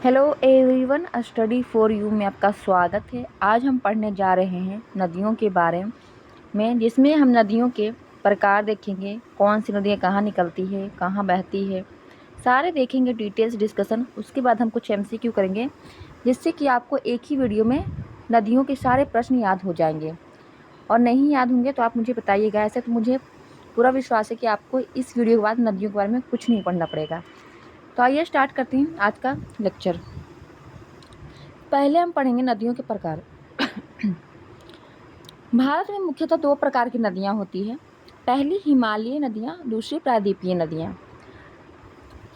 Hello everyone, study for you में आपका स्वागत है। आज हम पढ़ने जा रहे हैं नदियों के बारे में, जिसमें हम नदियों के प्रकार देखेंगे, कौन सी नदियाँ कहाँ निकलती है, कहाँ बहती है, सारे देखेंगे, डिटेल्स डिस्कशन। उसके बाद हम कुछ एमसीक्यू करेंगे, जिससे कि आपको एक ही वीडियो में नदियों के सारे प्रश्न याद हो जाएंगे। और नहीं याद होंगे तो आप मुझे बताइएगा। ऐसे तो मुझे पूरा विश्वास है कि आपको इस वीडियो के बाद नदियों के बारे में कुछ नहीं पढ़ना पड़ेगा। तो आइए स्टार्ट करते हैं आज का लेक्चर। पहले हम पढ़ेंगे नदियों के प्रकार। भारत में मुख्यतः दो प्रकार की नदियाँ होती हैं। पहली हिमालयी नदियाँ, दूसरी प्रायद्वीपीय नदियाँ।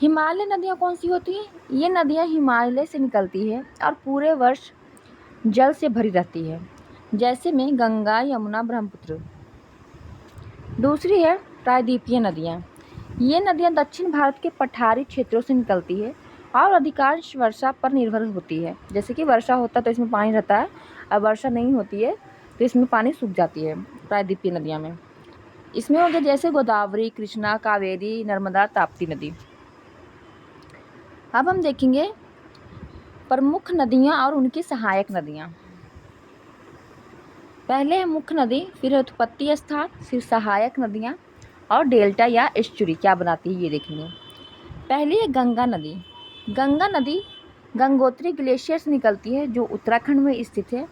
हिमालय नदियाँ कौन सी होती हैं? ये नदियाँ हिमालय से निकलती है और पूरे वर्ष जल से भरी रहती है, जैसे में गंगा, यमुना, ब्रह्मपुत्र। दूसरी है प्रायद्वीपीय नदियाँ। ये नदियाँ दक्षिण भारत के पठारी क्षेत्रों से निकलती है और अधिकांश वर्षा पर निर्भर होती है। जैसे कि वर्षा होता है तो इसमें पानी रहता है, और वर्षा नहीं होती है तो इसमें पानी सूख जाती है प्रायद्वीपीय नदियाँ में। इसमें हो गया जैसे गोदावरी, कृष्णा, कावेरी, नर्मदा, ताप्ती नदी। अब हम देखेंगे प्रमुख नदियाँ और उनकी सहायक नदियाँ। पहले है मुख्य नदी, फिर है उत्पत्ति स्थान, फिर सहायक नदियाँ और डेल्टा या एस्चुरी क्या बनाती है ये देखेंगे। पहली है गंगा नदी। गंगा नदी गंगोत्री ग्लेशियर से निकलती है, जो उत्तराखंड में स्थित है।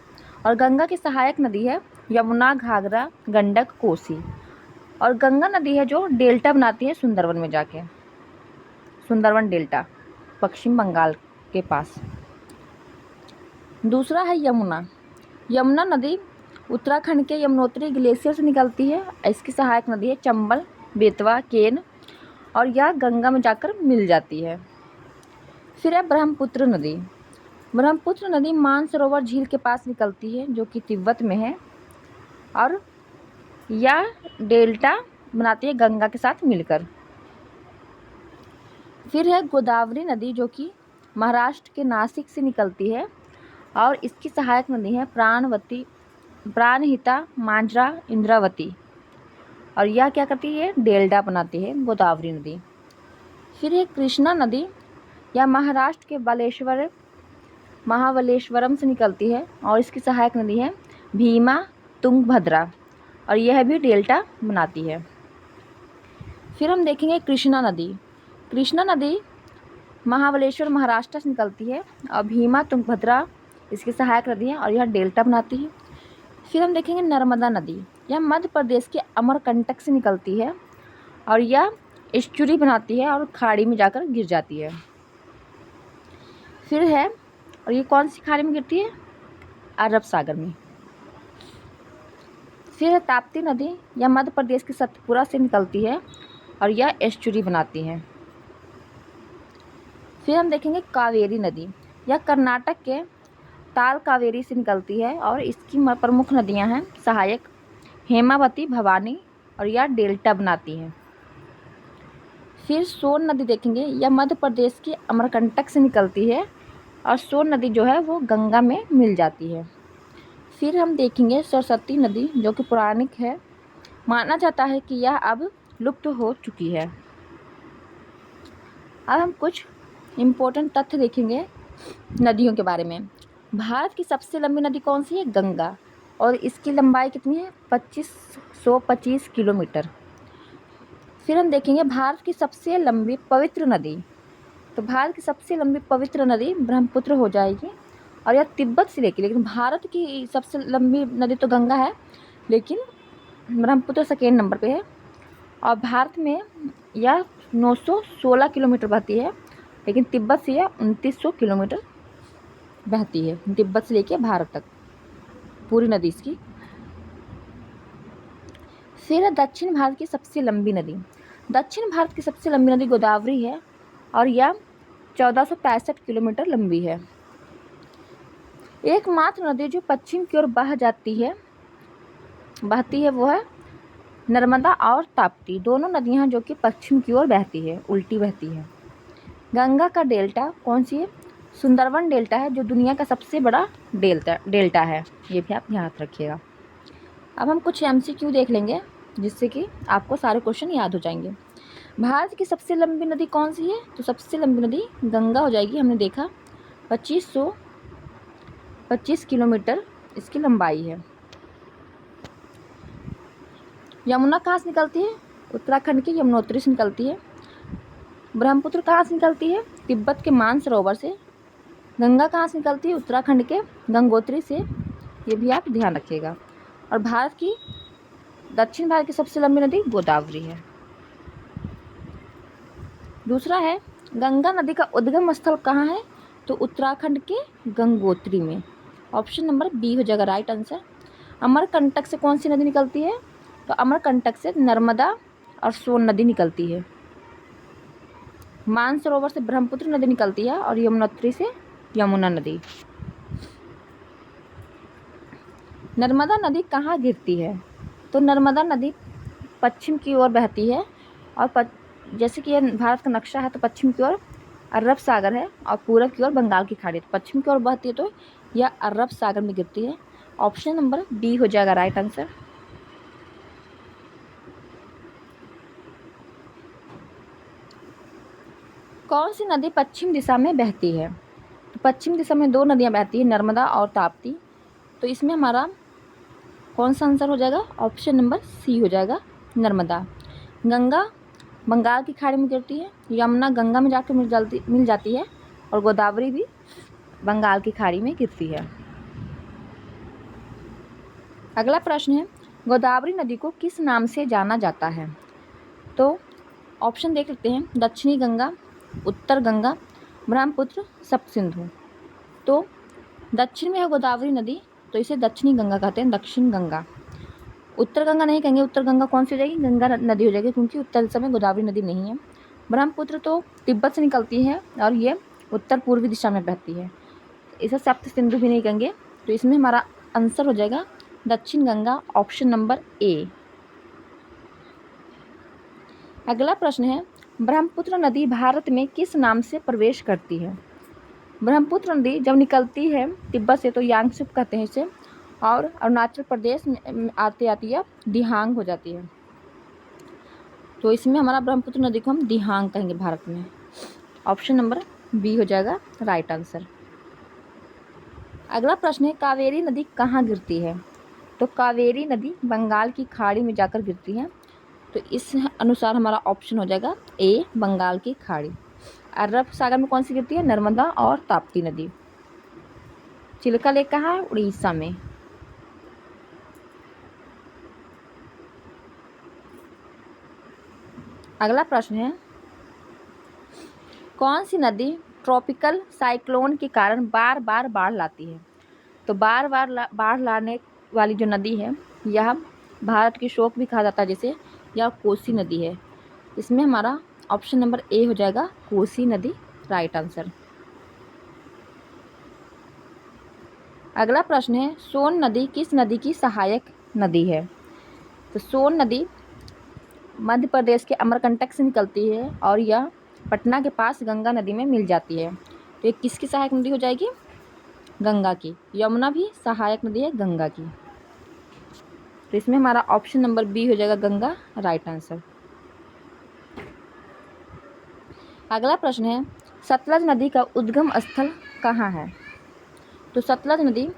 और गंगा की सहायक नदी है यमुना, घाघरा, गंडक, कोसी। और गंगा नदी है जो डेल्टा बनाती है सुंदरवन में जाके, सुंदरवन डेल्टा, पश्चिम बंगाल के पास। दूसरा है यमुना। यमुना नदी उत्तराखंड के यमुनोत्री ग्लेशियर से निकलती है। इसकी सहायक नदी है चंबल, बेतवा, केन, और यह गंगा में जाकर मिल जाती है। फिर है ब्रह्मपुत्र नदी। ब्रह्मपुत्र नदी मानसरोवर झील के पास निकलती है, जो कि तिब्बत में है, और यह डेल्टा बनाती है गंगा के साथ मिलकर। फिर है गोदावरी नदी, जो कि महाराष्ट्र के नासिक से निकलती है, और इसकी सहायक नदी है प्राणवती, प्राणहिता, मांजरा, इंद्रावती, और यह क्या करती है? डेल्टा बनाती है गोदावरी नदी। फिर है कृष्णा नदी, यह महाराष्ट्र के महाबलेश्वरम से निकलती है, और इसकी सहायक नदी है भीमा, तुंगभद्रा, और यह भी डेल्टा बनाती है। फिर हम देखेंगे कृष्णा नदी। कृष्णा नदी महाबलेश्वर महाराष्ट्र से निकलती है, और भीमा, तुंगभद्रा इसकी सहायक नदी है, और यह डेल्टा बनाती है। फिर हम देखेंगे नर्मदा नदी। यह मध्य प्रदेश के अमरकंटक से निकलती है, और यह एस्चुरी बनाती है और खाड़ी में जाकर गिर जाती है। फिर है, और ये कौन सी खाड़ी में गिरती है? अरब सागर में। फिर है ताप्ती नदी। यह मध्य प्रदेश के सतपुरा से निकलती है, और यह एस्चुरी बनाती है। फिर हम देखेंगे कावेरी नदी। यह कर्नाटक के ताल कावेरी से निकलती है, और इसकी प्रमुख नदियां हैं सहायक हेमावती, भवानी, और यह डेल्टा बनाती है। फिर सोन नदी देखेंगे। यह मध्य प्रदेश के अमरकंटक से निकलती है, और सोन नदी जो है वो गंगा में मिल जाती है। फिर हम देखेंगे सरस्वती नदी, जो कि पौराणिक है, माना जाता है कि यह अब लुप्त हो चुकी है। अब हम कुछ इम्पोर्टेंट तथ्य देखेंगे नदियों के बारे में। भारत की सबसे लंबी नदी कौन सी है? गंगा, और इसकी लंबाई कितनी है? 2525 किलोमीटर। फिर हम देखेंगे भारत की सबसे लंबी पवित्र नदी। तो भारत की सबसे लंबी पवित्र नदी ब्रह्मपुत्र हो जाएगी, और यह तिब्बत से लेकिन भारत की सबसे लंबी नदी तो गंगा है, लेकिन ब्रह्मपुत्र सेकेंड नंबर पे है। और भारत में यह 916 किलोमीटर बहती है, लेकिन तिब्बत से यह 2900 किलोमीटर बहती है, तिब्बत से लेकर भारत तक पूरी नदी इसकी। फिर है दक्षिण भारत की सबसे लंबी नदी। दक्षिण भारत की सबसे लंबी नदी गोदावरी है, और यह 1465 किलोमीटर लंबी है। एकमात्र नदी जो पश्चिम की ओर बहती है वो है नर्मदा और ताप्ती, दोनों नदियां जो कि पश्चिम की ओर बहती है, उल्टी बहती है। गंगा का डेल्टा कौन सी है? सुंदरवन डेल्टा है, जो दुनिया का सबसे बड़ा डेल्टा है, ये भी आप याद रखिएगा। अब हम कुछ एमसीक्यू देख लेंगे, जिससे कि आपको सारे क्वेश्चन याद हो जाएंगे। भारत की सबसे लंबी नदी कौन सी है? तो सबसे लंबी नदी गंगा हो जाएगी, हमने देखा। 2525 किलोमीटर इसकी लंबाई है। यमुना कहाँ से निकलती है? उत्तराखंड के यमुनोत्री से निकलती है। ब्रह्मपुत्र कहाँ से निकलती है? तिब्बत के मानसरोवर से। गंगा कहाँ से निकलती है? उत्तराखंड के गंगोत्री से। ये भी आप ध्यान रखिएगा। और दक्षिण भारत की सबसे लंबी नदी गोदावरी है। दूसरा है, गंगा नदी का उद्गम स्थल कहाँ है? तो उत्तराखंड के गंगोत्री में। ऑप्शन नंबर बी हो जाएगा राइट आंसर। अमरकंटक से कौन सी नदी निकलती है? तो अमरकंटक से नर्मदा और सोन नदी निकलती है। मानसरोवर से ब्रह्मपुत्र नदी निकलती है और यमुनोत्री से यमुना नदी। नर्मदा नदी कहाँ गिरती है? तो नर्मदा नदी पश्चिम की ओर बहती है और जैसे कि यह भारत का नक्शा है तो पश्चिम की ओर अरब सागर है और पूरब की ओर बंगाल की खाड़ी है। तो पश्चिम की ओर बहती है तो यह अरब सागर में गिरती है। ऑप्शन नंबर बी हो जाएगा राइट आंसर। कौन सी नदी पश्चिम दिशा में बहती है? तो पश्चिम दिशा में दो नदियां बहती है, नर्मदा और ताप्ती। तो इसमें हमारा कौन सा आंसर हो जाएगा? ऑप्शन नंबर सी हो जाएगा नर्मदा। गंगा बंगाल की खाड़ी में गिरती है, यमुना गंगा में जाकर मिल जाती है और गोदावरी भी बंगाल की खाड़ी में गिरती है। अगला प्रश्न है, गोदावरी नदी को किस नाम से जाना जाता है? तो ऑप्शन देख लेते हैं, दक्षिणी गंगा, उत्तर गंगा, ब्रह्मपुत्र, सप्तसिंधु। तो दक्षिण में है गोदावरी नदी तो इसे दक्षिणी गंगा कहते हैं, दक्षिण गंगा। उत्तर गंगा नहीं कहेंगे, उत्तर गंगा कौन सी हो जाएगी? गंगा नदी हो जाएगी क्योंकि उत्तर दिशा में गोदावरी नदी नहीं है। ब्रह्मपुत्र तो तिब्बत से निकलती है और ये उत्तर पूर्वी दिशा में बहती है, इसे सप्त सिंधु भी नहीं कहेंगे। तो इसमें हमारा आंसर हो जाएगा दक्षिण गंगा, ऑप्शन नंबर ए। अगला प्रश्न है, ब्रह्मपुत्र नदी भारत में किस नाम से प्रवेश करती है? ब्रह्मपुत्र नदी जब निकलती है तिब्बत से तो यांगसुप कहते हैं इसे, और अरुणाचल प्रदेश में आते यह दिहांग हो जाती है। तो इसमें हमारा ब्रह्मपुत्र नदी को हम दिहांग कहेंगे भारत में। ऑप्शन नंबर बी हो जाएगा राइट आंसर। अगला प्रश्न है, कावेरी नदी कहाँ गिरती है? तो कावेरी नदी बंगाल की खाड़ी में जाकर गिरती है। तो इस अनुसार हमारा ऑप्शन हो जाएगा ए, बंगाल की खाड़ी। अरब सागर में कौन सी गिरती है? नर्मदा और ताप्ती नदी। चिल्का लेक कहाँ है? उड़ीसा में। अगला प्रश्न है, कौन सी नदी ट्रॉपिकल साइक्लोन के कारण बार बार बाढ़ लाती है? तो बार बार बाढ़ लाने वाली जो नदी है यह भारत की शोक भी कहा जाता है जिसे, यह कोसी नदी है। इसमें हमारा ऑप्शन नंबर ए हो जाएगा कोसी नदी राइट आंसर। अगला प्रश्न है, सोन नदी किस नदी की सहायक नदी है? तो सोन नदी मध्य प्रदेश के अमरकंटक से निकलती है और यह पटना के पास गंगा नदी में मिल जाती है। तो ये किसकी सहायक नदी हो जाएगी? गंगा की। यमुना भी सहायक नदी है गंगा की। तो इसमें हमारा ऑप्शन नंबर बी हो जाएगा गंगा राइट आंसर। अगला प्रश्न है, सतलज नदी का उद्गम स्थल कहाँ है? तो सतलज नदी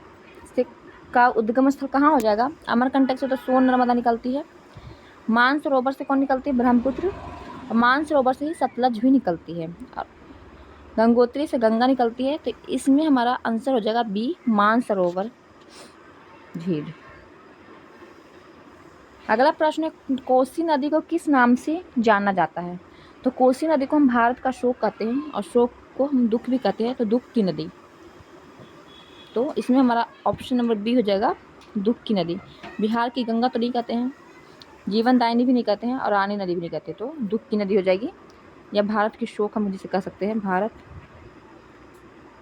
का उद्गम स्थल कहाँ हो जाएगा? अमरकंटक से तो सोन नर्मदा निकलती है, मानसरोवर से कौन निकलती है? ब्रह्मपुत्र, और मानसरोवर से ही सतलज भी निकलती है, और गंगोत्री से गंगा निकलती है। तो इसमें हमारा आंसर हो जाएगा बी, मानसरोवर झील। अगला प्रश्न है, कोसी नदी को किस नाम से जाना जाता है? तो कोसी नदी को हम भारत का शोक कहते हैं और शोक को हम दुख भी कहते हैं, तो दुख की नदी। तो इसमें हमारा ऑप्शन नंबर बी हो जाएगा दुख की नदी। बिहार की गंगा तो नहीं कहते हैं, जीवनदायिनी भी नहीं कहते हैं और रानी नदी भी नहीं कहते, तो दुख की नदी हो जाएगी, या भारत की शोक हम जिसे कह सकते हैं, भारत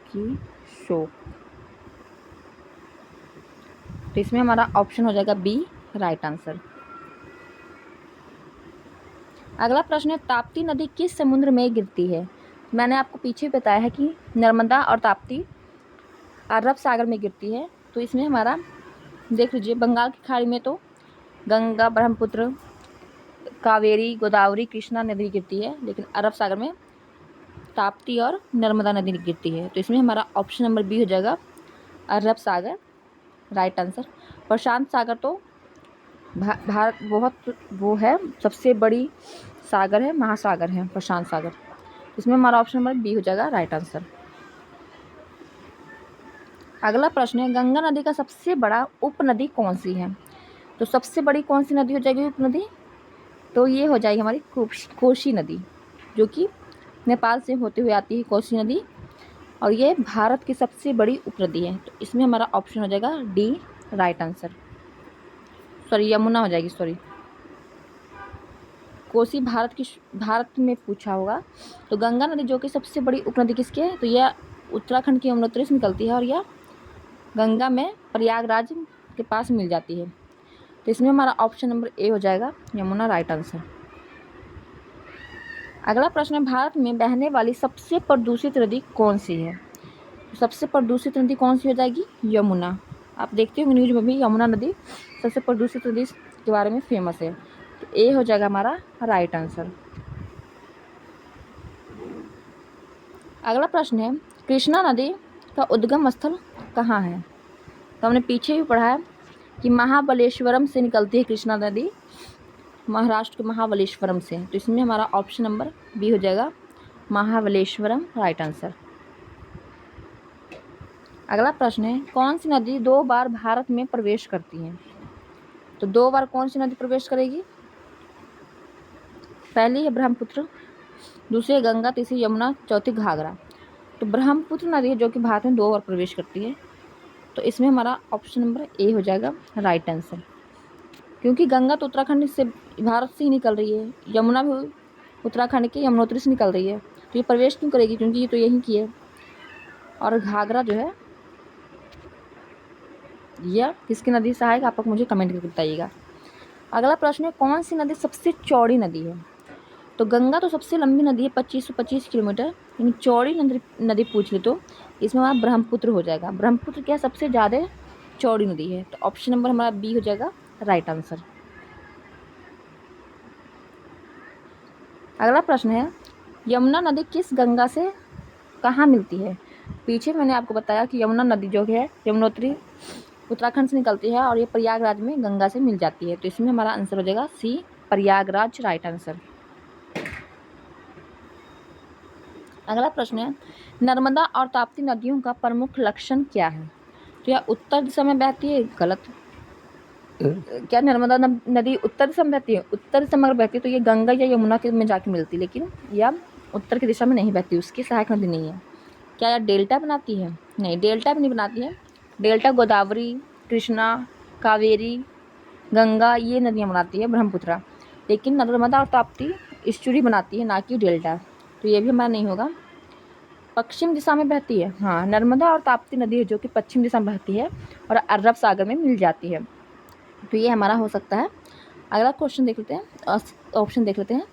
की शोक। तो इसमें हमारा ऑप्शन हो जाएगा बी राइट आंसर। अगला प्रश्न है, ताप्ती नदी किस समुद्र में गिरती है? मैंने आपको पीछे बताया है कि नर्मदा और ताप्ती अरब सागर में गिरती है। तो इसमें हमारा देख लीजिए, बंगाल की खाड़ी में तो गंगा, ब्रह्मपुत्र, कावेरी, गोदावरी, कृष्णा नदी गिरती है, लेकिन अरब सागर में ताप्ती और नर्मदा नदी गिरती है। तो इसमें हमारा ऑप्शन नंबर बी हो जाएगा अरब सागर, राइट आंसर। प्रशांत सागर तो भारत बहुत वो है, सबसे बड़ी सागर है, महासागर है प्रशांत सागर। इसमें हमारा ऑप्शन नंबर बी हो जाएगा राइट आंसर। अगला प्रश्न है, गंगा नदी का सबसे बड़ा उपनदी कौन सी है? तो सबसे बड़ी कौन सी नदी हो जाएगी उपनदी? तो ये हो जाएगी हमारी कोसी नदी, जो कि नेपाल से होते हुए आती है कोसी नदी, और ये भारत की सबसे बड़ी उपनदी है। तो इसमें हमारा ऑप्शन हो जाएगा D, right answer. Sorry, Yamuna हो जाएगी, सॉरी। कोसी भारत में पूछा होगा। तो गंगा नदी जो कि सबसे बड़ी उपनदी किसकी है? तो यह उत्तराखंड की यमुनोत्री से निकलती है और यह गंगा में प्रयागराज के पास मिल जाती है। तो इसमें हमारा ऑप्शन नंबर ए हो जाएगा यमुना, राइट आंसर। अगला प्रश्न है, भारत में बहने वाली सबसे प्रदूषित नदी कौन सी है? सबसे प्रदूषित नदी कौन सी हो जाएगी? यमुना। आप देखते होंगे न्यूज में भी यमुना नदी सबसे प्रदूषित नदी के बारे में फेमस है। तो ए हो जाएगा हमारा राइट आंसर। अगला प्रश्न है, कृष्णा नदी का उद्गम स्थल कहाँ है? तो हमने पीछे भी पढ़ा है कि महाबलेश्वरम से निकलती है कृष्णा नदी, महाराष्ट्र के महाबलेश्वरम से। तो इसमें हमारा ऑप्शन नंबर बी हो जाएगा महाबलेश्वरम, राइट आंसर। अगला प्रश्न है, कौन सी नदी 2 बार भारत में प्रवेश करती है? तो 2 बार कौन सी नदी प्रवेश करेगी? पहली है ब्रह्मपुत्र, दूसरी है गंगा, तीसरी यमुना, चौथी घाघरा। तो ब्रह्मपुत्र नदी है जो कि भारत में 2 बार प्रवेश करती है। तो इसमें हमारा ऑप्शन नंबर ए हो जाएगा राइट आंसर, क्योंकि गंगा तो उत्तराखंड से, भारत से ही निकल रही है, यमुना भी उत्तराखंड के यमुनोत्री से निकल रही है। तो ये प्रवेश क्यों करेगी? क्योंकि ये तो यहीं की है। और घाघरा जो है यह किसकी नदी से आएगा, आप मुझे कमेंट करके बताइएगा। अगला प्रश्न है, कौन सी नदी सबसे चौड़ी नदी है? तो गंगा तो सबसे लंबी नदी है 2525 किलोमीटर, लेकिन चौड़ी नदी पूछ ले तो इसमें हमारा ब्रह्मपुत्र हो जाएगा। ब्रह्मपुत्र क्या सबसे ज़्यादा चौड़ी नदी है। तो ऑप्शन नंबर हमारा बी हो जाएगा राइट आंसर। अगला प्रश्न है, यमुना नदी किस गंगा से कहाँ मिलती है? पीछे मैंने आपको बताया कि यमुना नदी जो है यमुनोत्री उत्तराखंड से निकलती है और ये प्रयागराज में गंगा से मिल जाती है। तो इसमें हमारा आंसर हो जाएगा सी, प्रयागराज, राइट आंसर। अगला प्रश्न है, नर्मदा और ताप्ती नदियों का प्रमुख लक्षण क्या है? तो यह उत्तर दिशा में बहती है, गलत। क्या नर्मदा नदी उत्तर दिशा में बहती है? उत्तर दिशा में अगर बहती है तो ये गंगा या यमुना के में जाके मिलती है, लेकिन यह उत्तर की दिशा में नहीं बहती, उसकी सहायक नदी नहीं है। क्या यह डेल्टा बनाती है? नहीं, डेल्टा भी नहीं बनाती है। डेल्टा गोदावरी, कृष्णा, कावेरी, गंगा ये नदियाँ बनाती है ब्रह्मपुत्र, लेकिन नर्मदा और ताप्ती एस्चुरी बनाती है, ना कि डेल्टा। तो ये भी हमारा नहीं होगा। पश्चिम दिशा में बहती है, हाँ, नर्मदा और ताप्ती नदी है जो कि पश्चिम दिशा में बहती है और अरब सागर में मिल जाती है। तो ये हमारा हो सकता है। अगला क्वेश्चन देख लेते हैं, ऑप्शन देख लेते हैं।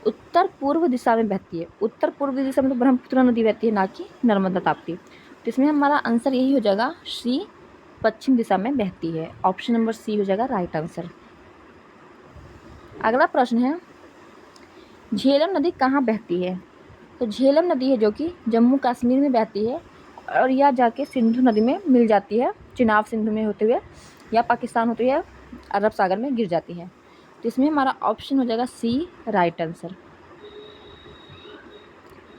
उत्तर पूर्व दिशा में बहती है, उत्तर पूर्व दिशा में तो ब्रह्मपुत्र नदी बहती है, ना कि नर्मदा ताप्ती। तो इसमें हमारा आंसर यही हो जाएगा सी, पश्चिम दिशा में बहती है। ऑप्शन नंबर सी हो जाएगा राइट आंसर। अगला प्रश्न है, झेलम नदी कहाँ बहती है? तो झेलम नदी है जो कि जम्मू कश्मीर में बहती है और यह जाके सिंधु नदी में मिल जाती है, चिनाब सिंधु में होते हुए या पाकिस्तान होते हुए अरब सागर में गिर जाती है। तो इसमें हमारा ऑप्शन हो जाएगा सी, राइट आंसर।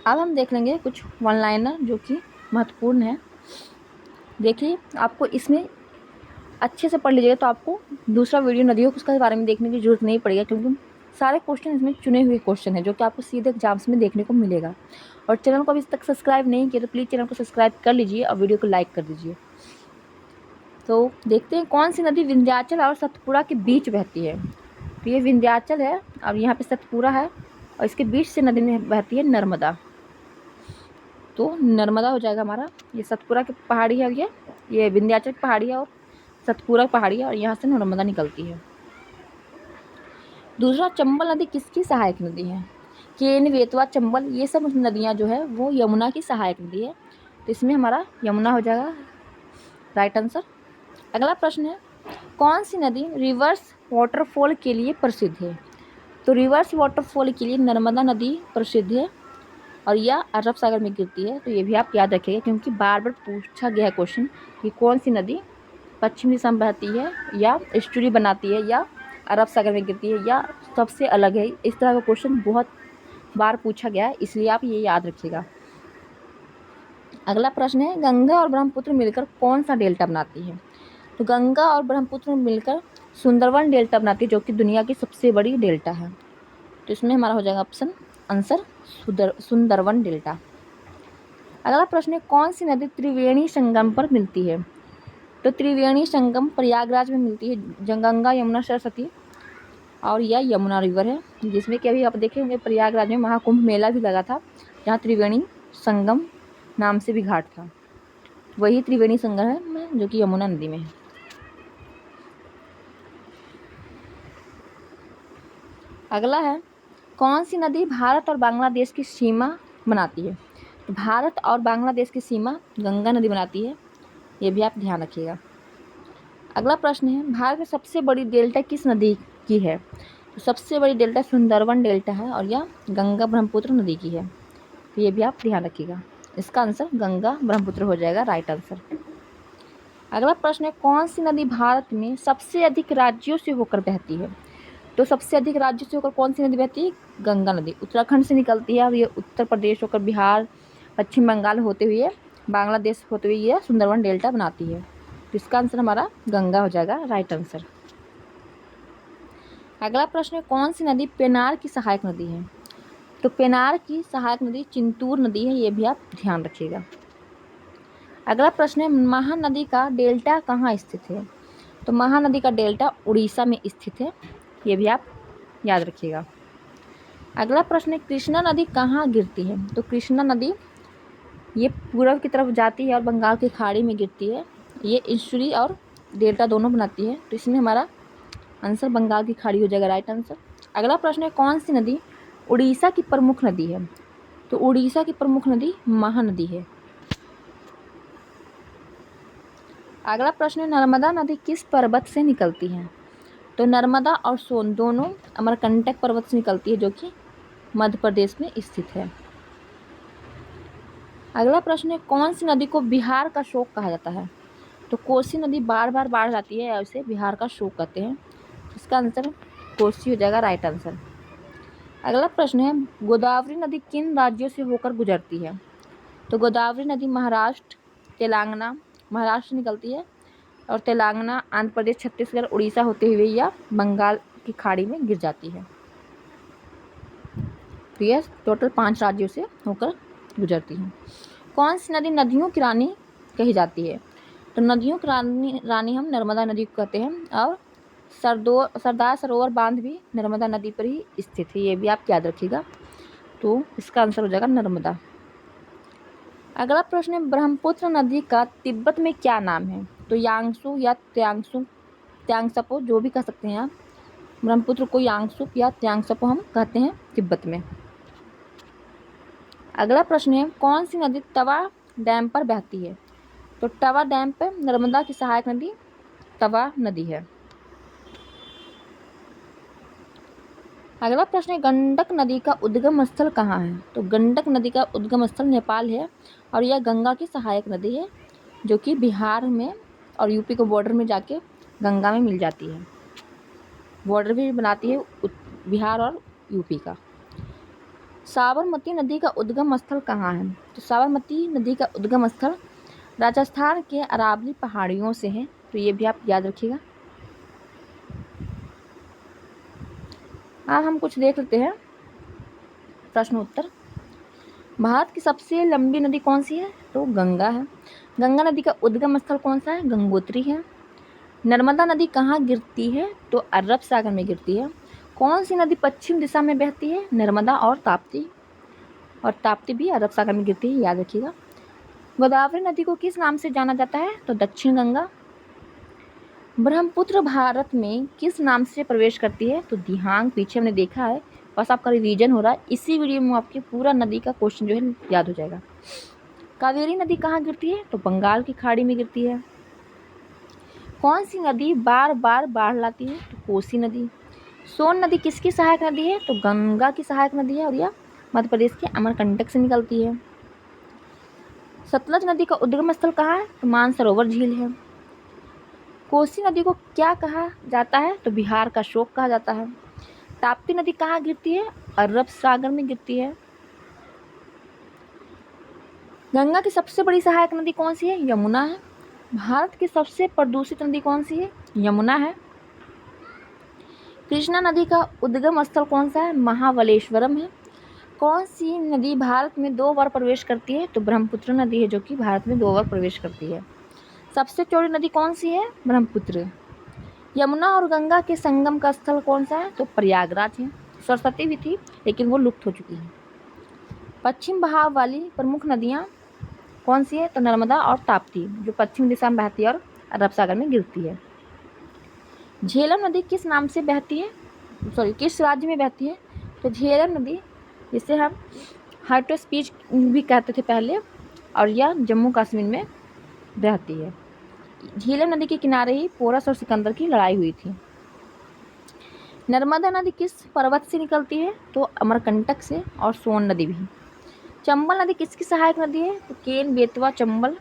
अब हम देख लेंगे कुछ वन लाइनर जो कि महत्वपूर्ण है। देखिए, आपको इसमें अच्छे से पढ़ लीजिएगा तो आपको दूसरा वीडियो नदियों के बारे में देखने की जरूरत नहीं पड़ेगा, क्योंकि सारे क्वेश्चन इसमें चुने हुए क्वेश्चन हैं जो कि आपको सीधे एग्जाम्स में देखने को मिलेगा। और चैनल को अभी तक सब्सक्राइब नहीं किया तो प्लीज़ चैनल को सब्सक्राइब कर लीजिए और वीडियो को लाइक कर दीजिए। तो देखते हैं कौन सी नदी विंध्याचल और सतपुड़ा के बीच बहती है। तो ये विंध्याचल है और यहाँ पे सतपुड़ा है और इसके बीच से नदी में बहती है नर्मदा। तो नर्मदा हो जाएगा हमारा। ये सतपुड़ा की पहाड़ी है, ये विंध्याचल की पहाड़ी है और सतपुड़ा पहाड़ी है और यहाँ से नर्मदा निकलती है। दूसरा, चंबल नदी किसकी सहायक नदी है? केन, बेतवा, चंबल ये सब नदियाँ जो है वो यमुना की सहायक नदी है। तो इसमें हमारा यमुना हो जाएगा राइट आंसर। अगला प्रश्न है, कौन सी नदी रिवर्स वाटरफॉल के लिए प्रसिद्ध है? तो रिवर्स वाटरफॉल के लिए नर्मदा नदी प्रसिद्ध है और यह अरब सागर में गिरती है। तो ये भी आप याद रखिएगा, क्योंकि बार बार पूछा गया है क्वेश्चन कि कौन सी नदी पश्चिम दिशा में बहती है, या एस्चुरी बनाती है, या अरब सागर में गिरती है, या सबसे अलग है। इस तरह का क्वेश्चन बहुत बार पूछा गया है, इसलिए आप ये याद रखिएगा। अगला प्रश्न है, गंगा और ब्रह्मपुत्र मिलकर कौन सा डेल्टा बनाती है? तो गंगा और ब्रह्मपुत्र मिलकर सुंदरवन डेल्टा बनाती है, जो कि दुनिया की सबसे बड़ी डेल्टा है। तो इसमें हमारा हो जाएगा ऑप्शन आंसर सुंदरवन डेल्टा। अगला प्रश्न है, कौन सी नदी त्रिवेणी संगम पर मिलती है? तो त्रिवेणी संगम प्रयागराज में मिलती है। गंगा यमुना सरस्वती और यह यमुना रिवर है, जिसमें कि अभी आप देखेंगे प्रयागराज में महाकुंभ मेला भी लगा था, जहाँ त्रिवेणी संगम नाम से भी घाट था। वही त्रिवेणी संगम है जो कि यमुना नदी में है। अगला है, कौन सी नदी भारत और बांग्लादेश की सीमा बनाती है? तो भारत और बांग्लादेश की सीमा गंगा नदी बनाती है, ये भी आप ध्यान रखिएगा। अगला प्रश्न है, भारत में सबसे बड़ी डेल्टा किस नदी की है? तो सबसे बड़ी डेल्टा सुंदरवन डेल्टा है, और यह गंगा ब्रह्मपुत्र नदी की है। तो ये भी आप ध्यान रखिएगा। इसका आंसर गंगा ब्रह्मपुत्र हो जाएगा, राइट आंसर। अगला प्रश्न है, कौन सी नदी भारत में सबसे अधिक राज्यों से होकर बहती है? तो सबसे अधिक राज्यों से होकर कौन सी नदी बहती है? गंगा नदी उत्तराखंड से निकलती है, और ये उत्तर प्रदेश होकर बिहार, पश्चिम बंगाल होते हुए बांग्लादेश होते हुए ये सुंदरवन डेल्टा बनाती है। तो इसका आंसर हमारा गंगा हो जाएगा, राइट आंसर। अगला प्रश्न है, कौन सी नदी पेनार की सहायक नदी है? तो पेनार की सहायक नदी चिंतूर नदी है, ये भी आप ध्यान रखिएगा। अगला प्रश्न है, महानदी का डेल्टा कहाँ स्थित है? तो महानदी का डेल्टा उड़ीसा में स्थित है, ये भी आप याद रखिएगा। अगला प्रश्न है, कृष्णा नदी कहाँ गिरती है? तो कृष्णा नदी ये पूर्व की तरफ जाती है और बंगाल की खाड़ी में गिरती है। ये इंशुरी और डेल्टा दोनों बनाती है, तो इसमें हमारा आंसर बंगाल की खाड़ी हो जाएगा, राइट आंसर। अगला प्रश्न है, कौन सी नदी उड़ीसा की प्रमुख नदी है? तो उड़ीसा की प्रमुख नदी महानदी है। अगला प्रश्न है, नर्मदा नदी किस पर्वत से निकलती है? तो नर्मदा और सोन दोनों अमरकंटक पर्वत से निकलती है, जो कि मध्य प्रदेश में स्थित है। अगला प्रश्न है, कौन सी नदी को बिहार का शोक कहा जाता है? तो कोसी नदी बार बार बाढ़ जाती है, उसे बिहार का शोक कहते हैं। इसका आंसर कोसी हो जाएगा, राइट आंसर। अगला प्रश्न है, गोदावरी नदी किन राज्यों से होकर गुजरती है? तो गोदावरी नदी महाराष्ट्र, तेलंगाना, महाराष्ट्र से निकलती है, और तेलंगाना, आंध्र प्रदेश, छत्तीसगढ़, उड़ीसा होते हुए या बंगाल की खाड़ी में गिर जाती है। तो यह टोटल 5 राज्यों से होकर गुजरती है। कौन सी नदी नदियों की रानी कही जाती है? तो नदियों की रानी हम नर्मदा नदी को कहते हैं, और सरदार सरोवर बांध भी नर्मदा नदी पर ही स्थित है, ये भी आप याद रखिएगा। तो इसका आंसर हो जाएगा नर्मदा। अगला प्रश्न है, ब्रह्मपुत्र नदी का तिब्बत में क्या नाम है? तो यांगसू या त्यांगसपो, जो भी कह सकते हैं आप। ब्रह्मपुत्र को यांगसू या त्यांगसपो हम कहते हैं तिब्बत में। अगला प्रश्न है, कौन सी नदी तवा डैम पर बहती है? तो तवा डैम पर नर्मदा की सहायक नदी तवा नदी है। अगला प्रश्न है, गंडक नदी का उद्गम स्थल कहाँ है? तो गंडक नदी का उद्गम स्थल नेपाल है, और यह गंगा की सहायक नदी है, जो कि बिहार में और यूपी को बॉर्डर में जाके गंगा में मिल जाती है। बॉर्डर भी बनाती है बिहार और यूपी का। साबरमती नदी का उद्गम स्थल कहाँ है? तो साबरमती नदी का उद्गम स्थल राजस्थान के अरावली पहाड़ियों से है, तो ये भी आप याद रखिएगा। हम कुछ देख लेते हैं प्रश्न उत्तर। भारत की सबसे लंबी नदी कौन सी है? तो गंगा है। गंगा नदी का उद्गम स्थल कौन सा है? गंगोत्री है। नर्मदा नदी कहाँ गिरती है? तो अरब सागर में गिरती है। कौन सी नदी पश्चिम दिशा में बहती है? नर्मदा और ताप्ती भी अरब सागर में गिरती है, याद रखिएगा। गोदावरी नदी को किस नाम से जाना जाता है? तो दक्षिण गंगा। ब्रह्मपुत्र भारत में किस नाम से प्रवेश करती है? तो दिहांग, पीछे हमने देखा है, बस आपका रिवीजन हो रहा है। इसी वीडियो में आपके पूरा नदी का क्वेश्चन जो है याद हो जाएगा। कावेरी नदी कहाँ गिरती है? तो बंगाल की खाड़ी में गिरती है। कौन सी नदी बार बार बाढ़ लाती है? तो कोसी नदी। सोन नदी किसकी सहायक नदी है? तो गंगा की सहायक नदी है, और यह मध्य प्रदेश के अमरकंटक से निकलती है। सतलज नदी का उद्गम स्थल कहाँ है? तो मानसरोवर झील है। कोसी नदी को क्या कहा जाता है? तो बिहार का शोक कहा जाता है। ताप्ती नदी कहाँ गिरती है? अरब सागर में गिरती है। गंगा की सबसे बड़ी सहायक नदी कौन सी है? यमुना है। भारत की सबसे प्रदूषित नदी कौन सी है? यमुना है। कृष्णा नदी का उद्गम स्थल कौन सा है? महाबलेश्वरम है। कौन सी नदी भारत में 2 बार प्रवेश करती है? तो ब्रह्मपुत्र नदी है, जो कि भारत में 2 बार प्रवेश करती है। सबसे चौड़ी नदी कौन सी है? ब्रह्मपुत्र। यमुना और गंगा के संगम का स्थल कौन सा है? तो प्रयागराज है। सरस्वती भी थी, लेकिन वो लुप्त हो चुकी है। पश्चिम बहाव वाली प्रमुख नदियाँ कौन सी है? तो नर्मदा और ताप्ती, जो पश्चिम दिशा में बहती है और अरब सागर में गिरती है। झेलम नदी किस नाम से बहती है? किस राज्य में बहती है? तो झेलम नदी, जिसे हम हाइड्रो स्पीच भी कहते थे पहले, और यह जम्मू कश्मीर में बहती है। झेलम नदी के किनारे ही पोरस और सिकंदर की लड़ाई हुई थी। नर्मदा नदी किस पर्वत से निकलती है? तो अमरकंटक से, और सोन नदी भी। चंबल नदी किसकी सहायक नदी है? तो केन, बेतवा, चंबल,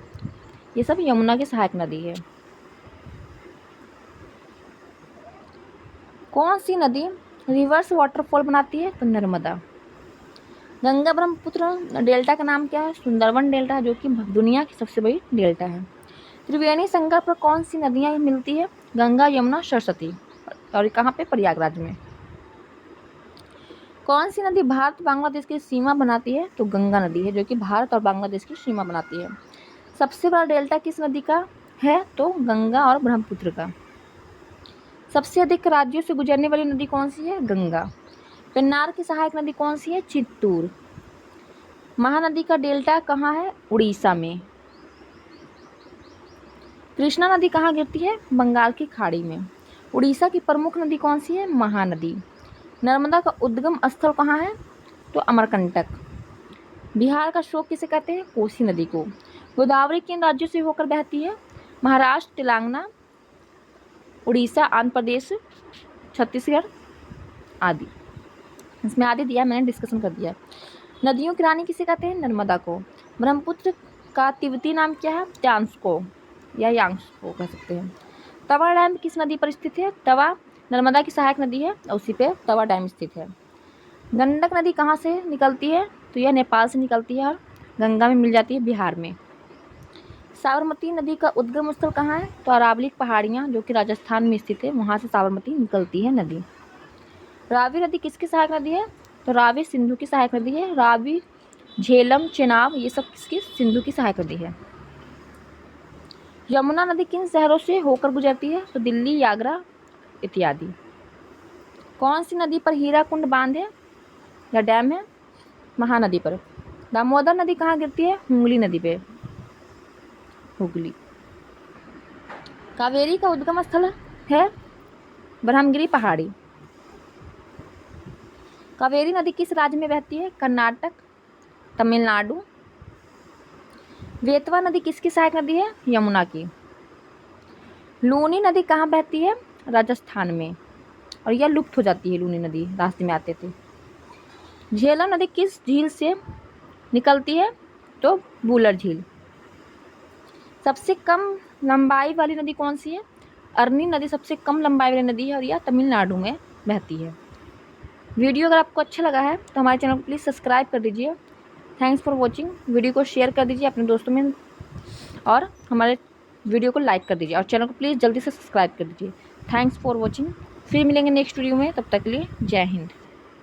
ये सब यमुना की सहायक नदी है। कौन सी नदी रिवर्स वाटरफॉल बनाती है? तो नर्मदा। गंगा ब्रह्मपुत्र डेल्टा का नाम क्या है? सुंदरवन डेल्टा, जो कि दुनिया की सबसे बड़ी डेल्टा है। त्रिवेणी संगम पर कौन सी नदियाँ मिलती है? गंगा, यमुना, सरस्वती, और कहाँ पे? प्रयागराज में। कौन सी नदी भारत बांग्लादेश की सीमा बनाती है? तो गंगा नदी है, जो कि भारत और बांग्लादेश की सीमा बनाती है। सबसे बड़ा डेल्टा किस नदी का है? तो गंगा और ब्रह्मपुत्र का। सबसे अधिक राज्यों से गुजरने वाली नदी कौन सी है? गंगा। पेन्नार की सहायक नदी कौन सी है? चित्तूर। महानदी का डेल्टा कहाँ है? उड़ीसा में। कृष्णा नदी कहाँ गिरती है? बंगाल की खाड़ी में। उड़ीसा की प्रमुख नदी कौन सी है? महानदी। नर्मदा का उद्गम स्थल कहाँ है? तो अमरकंटक। बिहार का शोक किसे कहते हैं? कोसी नदी को। गोदावरी किन राज्यों से होकर बहती है? महाराष्ट्र, तेलंगाना, उड़ीसा, आंध्र प्रदेश, छत्तीसगढ़ आदि। इसमें आदि दिया, मैंने डिस्कशन कर दिया। नदियों की रानी किसे कहते हैं? नर्मदा को। ब्रह्मपुत्र का तिब्बती नाम क्या है? ट्यांस्को या यांग्सको कह सकते हैं। तवा डैम किस नदी पर स्थित है? तवा नर्मदा की सहायक नदी है, उसी पे तवा डैम स्थित है। गंडक नदी कहाँ से निकलती है? तो यह नेपाल से निकलती है और गंगा में मिल जाती है बिहार में। साबरमती नदी का उद्गम स्थल कहाँ है? तो अरावली पहाड़ियाँ, जो कि राजस्थान में स्थित है, वहाँ से साबरमती निकलती है नदी। रावी नदी किसकी सहायक नदी है? तो रावी सिंधु की सहायक नदी है। रावी, झेलम, चेनाब, ये सब किसकी? सिंधु की सहायक नदी है। यमुना नदी किन शहरों से होकर गुजरती है? तो दिल्ली, आगरा इत्यादि। कौन सी नदी पर हीराकुंड बांध है या डैम है? महानदी पर। दामोदर नदी कहाँ गिरती है? हुगली नदी पे। हुगली। कावेरी का उद्गम स्थल है ब्रह्मगिरी पहाड़ी। कावेरी नदी किस राज्य में बहती है? कर्नाटक, तमिलनाडु। बेतवा नदी किसकी सहायक नदी है? यमुना की। लूनी नदी कहाँ बहती है? राजस्थान में, और यह लुप्त हो जाती है। लूनी नदी रास्ते में आते थे। झेलम नदी किस झील से निकलती है? तो बूलर झील। सबसे कम लंबाई वाली नदी कौन सी है? अरनी नदी सबसे कम लंबाई वाली नदी है, और यह तमिलनाडु में बहती है। वीडियो अगर आपको अच्छा लगा है तो हमारे चैनल को प्लीज़ सब्सक्राइब कर दीजिए। Thanks for watching. वीडियो को शेयर कर दीजिए अपने दोस्तों में, और हमारे वीडियो को लाइक कर दीजिए, और चैनल को प्लीज़ जल्दी से सब्सक्राइब कर दीजिए। Thanks for watching. फिर मिलेंगे नेक्स्ट वीडियो में, तब तक के लिए जय हिंद।